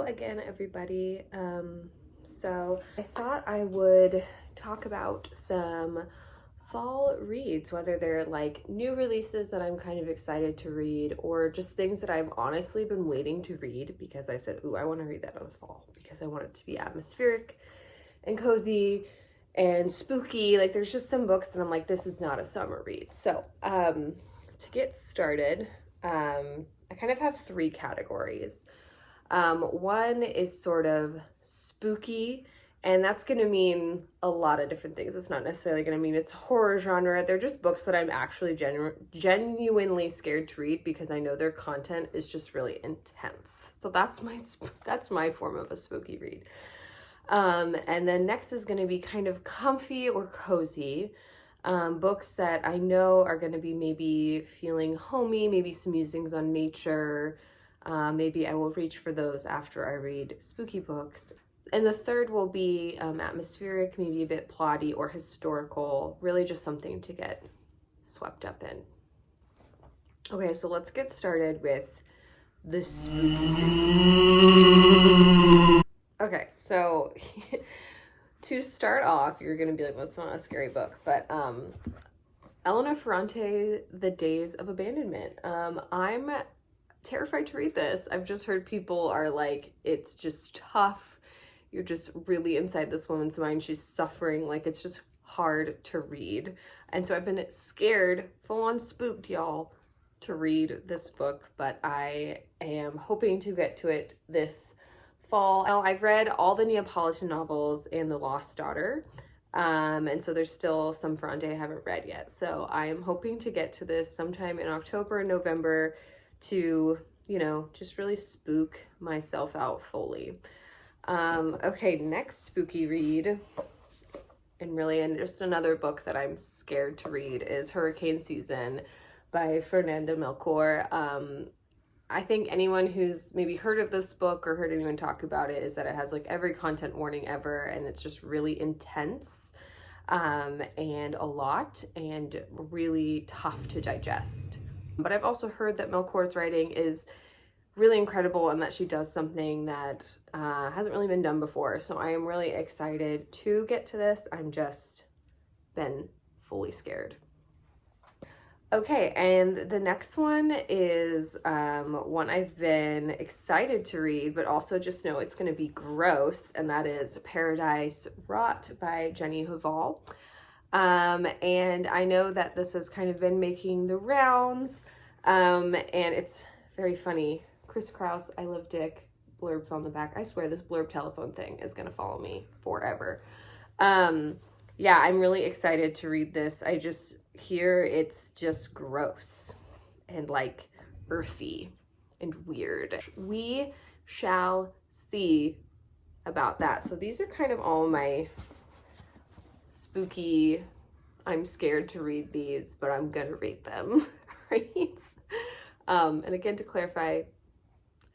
again, everybody. So I thought I would talk about some fall reads, whether they're like new releases that I'm kind of excited to read, or just things that I've honestly been waiting to read because I said, ooh, I want to read that in the fall because I want it to be atmospheric and cozy and spooky. Like there's just some books that I'm like, this is not a summer read. So to get started, I kind of have three categories. One is sort of spooky, and that's going to mean a lot of different things. It's not necessarily going to mean it's horror genre. They're just books that I'm actually genuinely scared to read because I know their content is just really intense. So that's my form of a spooky read. And then next is going to be kind of comfy or cozy. Books that I know are going to be maybe feeling homey, maybe some musings on nature. Maybe I will reach for those after I read spooky books. And the third will be atmospheric, maybe a bit plotty or historical, really just something to get swept up in. Okay, so let's get started with the spooky reads. Okay, so to start off, you're going to be like, well, it's not a scary book, but Elena Ferrante, The Days of Abandonment. I'm terrified to read this. I've just heard people are like, it's just tough. You're just really inside this woman's mind. She's suffering. Like, it's just hard to read. And so I've been scared, full on spooked, y'all, to read this book, but I am hoping to get to it this fall. Now, I've read all the Neapolitan novels and The Lost Daughter. And so there's still some Ferrante I haven't read yet. So I am hoping to get to this sometime in October and November to, just really spook myself out fully. Okay, next spooky read, and just another book that I'm scared to read, is Hurricane Season by Fernanda Melchor. I think anyone who's maybe heard of this book or heard anyone talk about it is that it has like every content warning ever, and it's just really intense and a lot and really tough to digest. But I've also heard that Melchor's writing is really incredible and that she does something that hasn't really been done before. So I am really excited to get to this. I'm just been fully scared. Okay, and the next one is one I've been excited to read, but also just know it's going to be gross, and that is Paradise Rot by Jenny Hval. And I know that this has kind of been making the rounds, and it's very funny. Chris Kraus, I Love Dick, blurbs on the back. I swear this blurb telephone thing is going to follow me forever. Yeah, I'm really excited to read this. I just hear it's just gross and like earthy and weird. We shall see about that. So these are kind of all my spooky, I'm scared to read these, but I'm gonna read them, right? And again, to clarify,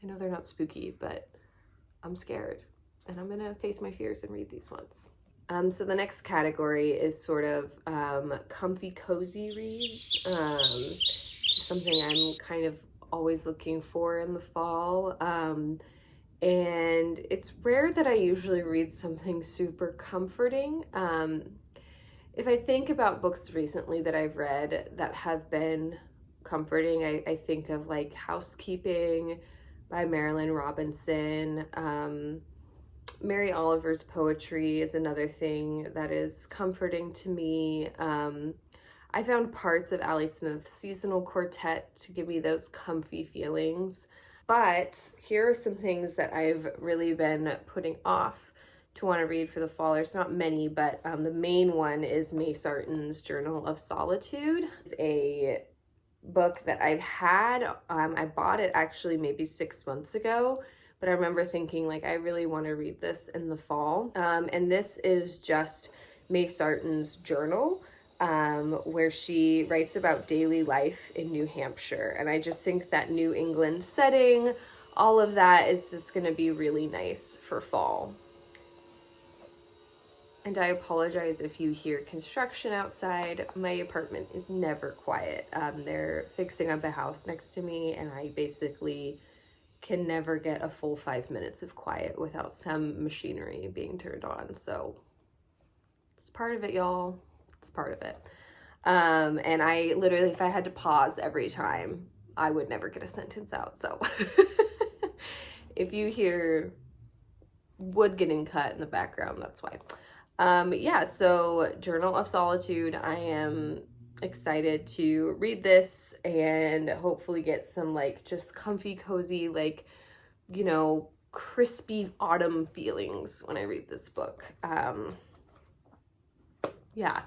I know they're not spooky, but I'm scared and I'm gonna face my fears and read these ones. So the next category is sort of comfy, cozy reads. Something I'm kind of always looking for in the fall. And it's rare that I usually read something super comforting. If I think about books recently that I've read that have been comforting, I think of like Housekeeping by Marilynne Robinson. Mary Oliver's poetry is another thing that is comforting to me. I found parts of Ali Smith's Seasonal Quartet to give me those comfy feelings. But here are some things that I've really been putting off to want to read for the fall. There's not many, but the main one is May Sarton's Journal of Solitude. It's a book that I've had. I bought it actually maybe 6 months ago. But I remember thinking, like, I really want to read this in the fall. And this is just May Sarton's journal, where she writes about daily life in New Hampshire. And I just think that New England setting, all of that is just going to be really nice for fall. And I apologize if you hear construction outside. My apartment is never quiet. They're fixing up a house next to me, and I basically can never get a full 5 minutes of quiet without some machinery being turned on. So it's part of it, y'all. It's part of it. And I literally, if I had to pause every time, I would never get a sentence out. So if you hear wood getting cut in the background, that's why. Yeah, so Journal of Solitude. I am excited to read this and hopefully get some like just comfy, cozy, like, you know, crispy autumn feelings when I read this book. Yeah.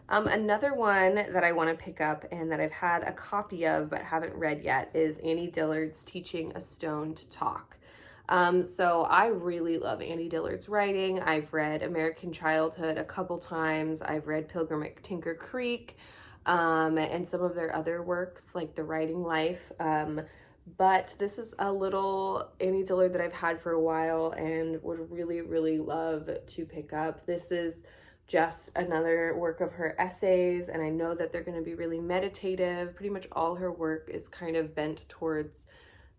Another one that I want to pick up and that I've had a copy of but haven't read yet is Annie Dillard's Teaching a Stone to Talk. So I really love Annie Dillard's writing. I've read American Childhood a couple times. I've read Pilgrim at Tinker Creek, and some of their other works like The Writing Life. But this is a little Annie Dillard that I've had for a while and would really, really love to pick up. This is just another work of her essays, and I know that they're going to be really meditative. Pretty much all her work is kind of bent towards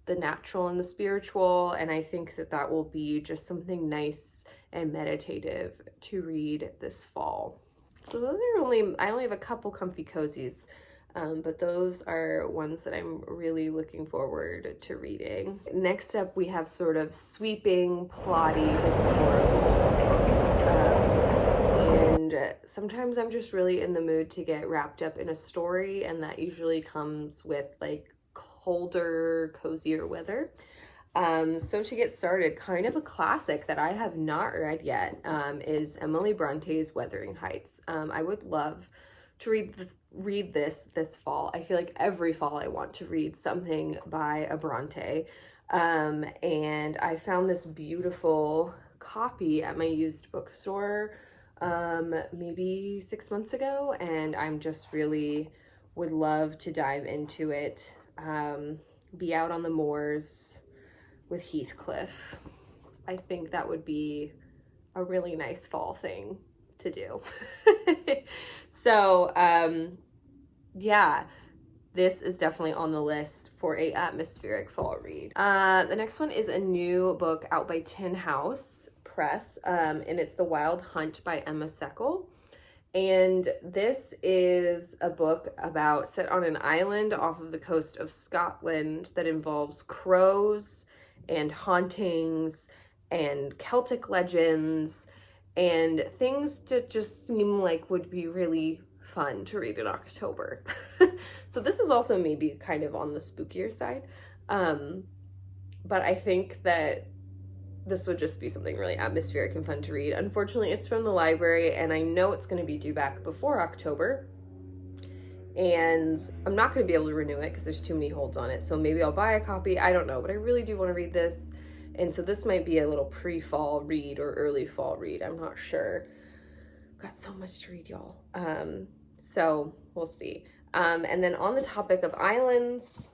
the natural and the spiritual, and I think that that will be just something nice and meditative to read this fall. So those are I only have a couple comfy cozies, but those are ones that I'm really looking forward to reading. Next up, we have sort of sweeping, plotty, historical books. And sometimes I'm just really in the mood to get wrapped up in a story, and that usually comes with like colder, cozier weather. So to get started, kind of a classic that I have not read yet is Emily Bronte's Wuthering Heights. I would love to read this fall. I feel like every fall I want to read something by a Bronte. And I found this beautiful copy at my used bookstore maybe 6 months ago, and I'm just really would love to dive into it. Be out on the moors with Heathcliff. I think that would be a really nice fall thing to do. So, yeah, this is definitely on the list for a atmospheric fall read. The next one is a new book out by Tin House Press, and it's The Wild Hunt by Emma Seckel. And this is a book set on an island off of the coast of Scotland that involves crows and hauntings and Celtic legends and things that just seem like would be really fun to read in October. So this is also maybe kind of on the spookier side. But I think that this would just be something really atmospheric and fun to read. Unfortunately, it's from the library, and I know it's going to be due back before October. And I'm not going to be able to renew it because there's too many holds on it. So maybe I'll buy a copy. I don't know, but I really do want to read this. And so this might be a little pre-fall read or early fall read. I'm not sure. Got so much to read, y'all. So we'll see. And then on the topic of islands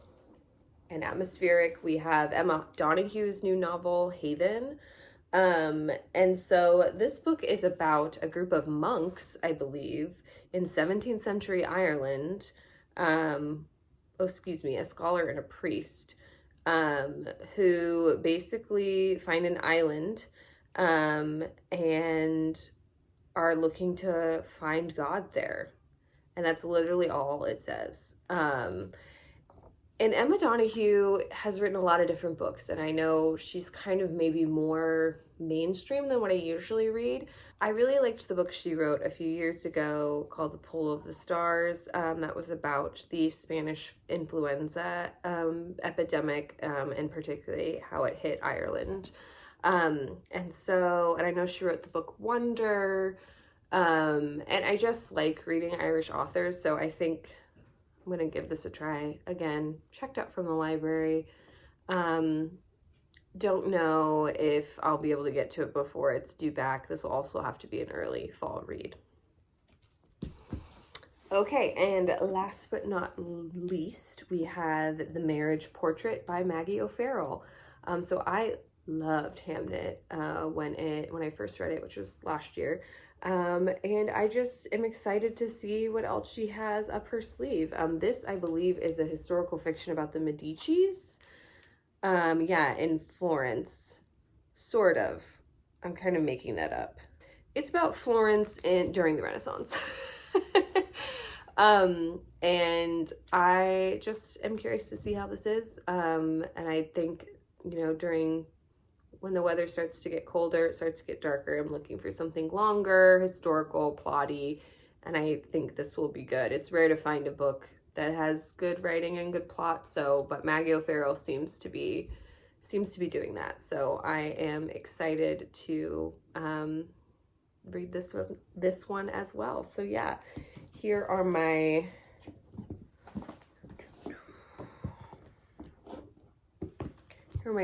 and atmospheric, we have Emma Donohue's new novel, Haven. And so this book is about a group of monks, I believe, in 17th century Ireland. A scholar and a priest, who basically find an island, and are looking to find God there. And that's literally all it says. And Emma Donoghue has written a lot of different books, and I know she's kind of maybe more mainstream than what I usually read. I really liked the book she wrote a few years ago called The Pull of the Stars. That was about the Spanish influenza epidemic, and particularly how it hit Ireland. And I know she wrote the book Wonder, and I just like reading Irish authors, so I think I'm going to give this a try. Again, checked out from the library. Don't know if I'll be able to get to it before it's due back. This will also have to be an early fall read. Okay, and last but not least, we have The Marriage Portrait by Maggie O'Farrell. So I loved Hamnet when I first read it, which was last year. And I just am excited to see what else she has up her sleeve. This, I believe, is a historical fiction about the Medicis. Yeah, in Florence, sort of. I'm kind of making that up. It's about Florence during the Renaissance. And I just am curious to see how this is. And I think, during when the weather starts to get colder, it starts to get darker. I'm looking for something longer, historical, plotty, and I think this will be good. It's rare to find a book that has good writing and good plot, but Maggie O'Farrell seems to be doing that. So I am excited to read this one as well. So yeah, here are my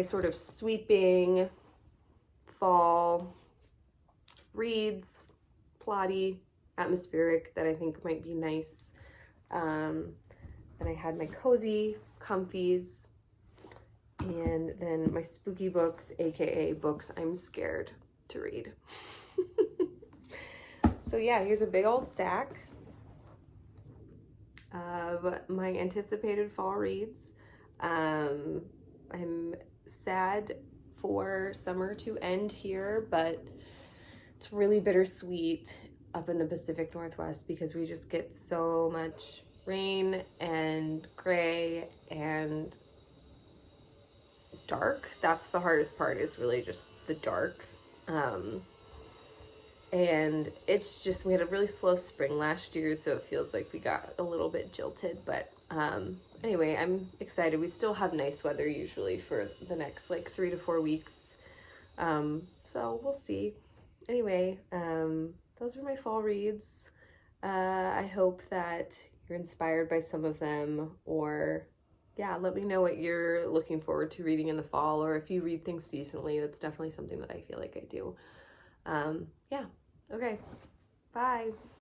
sort of sweeping fall reads, plotty, atmospheric, that I think might be nice. Then I had my cozy comfies, and then my spooky books, aka books I'm scared to read. So yeah, here's a big old stack of my anticipated fall reads. I'm sad for summer to end here, but it's really bittersweet up in the Pacific Northwest because we just get so much rain and gray and dark. That's the hardest part, is really just the dark. And it's just, we had a really slow spring last year, so it feels like we got a little bit jilted. But anyway, I'm excited. We still have nice weather usually for the next 3 to 4 weeks. So we'll see. Anyway, those were my fall reads. I hope that you're inspired by some of them, or yeah, let me know what you're looking forward to reading in the fall, or if you read things seasonally. That's definitely something that I feel like I do. Yeah. Okay. Bye.